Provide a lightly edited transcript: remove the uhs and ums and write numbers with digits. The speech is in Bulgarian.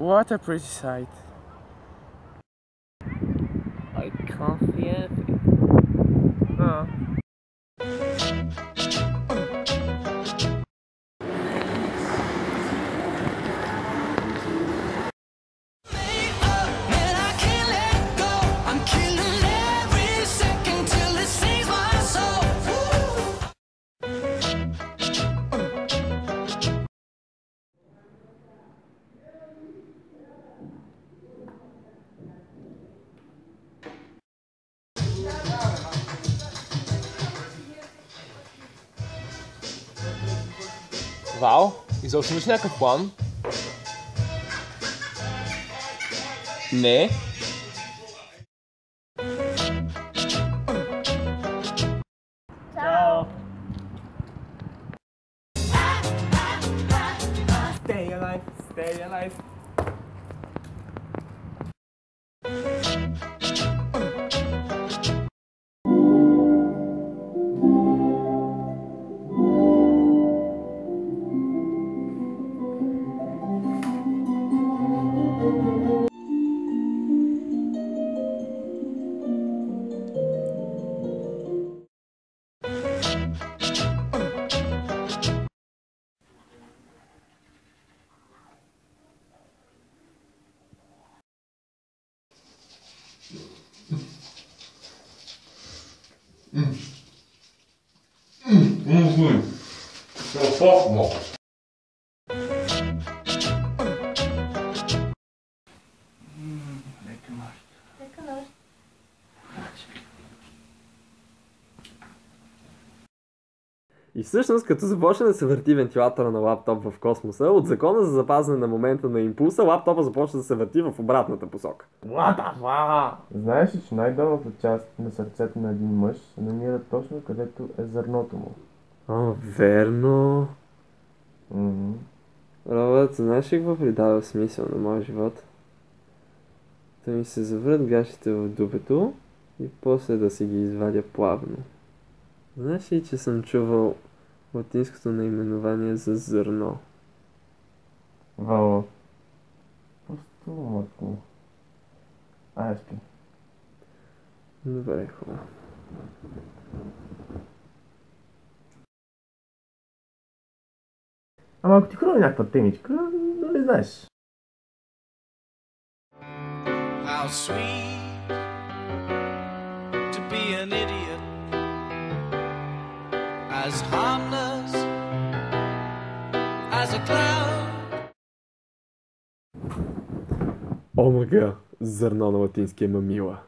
What a pretty sight. I can't see anything. Oh. Вау, изобщо имаш някакъв план? Не. Ciao. Stay alive, stay alive. И всъщност, като започне да се върти вентилатора на лаптоп в космоса, от закона за запазване на момента на импулса, лаптопа започва да се върти в обратната посока. What the fuck? Знаеш ли, че най-долната част на сърцето на един мъж се намира точно където е зърното му? О, верно. Мгм. Робът, знаеш ли какво придава смисъл на моя живот? Да ми се заврат гащите в дупето и после да си ги извадя плавно. Знаеш ли, че съм чувал латинското наименование за зърно? Вало. Просто мътно. Ай, спи. Добре, хубаво. Ама ако ти хрумне някаква темичка, нали знаеш? How sweet to be an idiot, as harmless as a cloud. Омага, зърно на латинския мамила.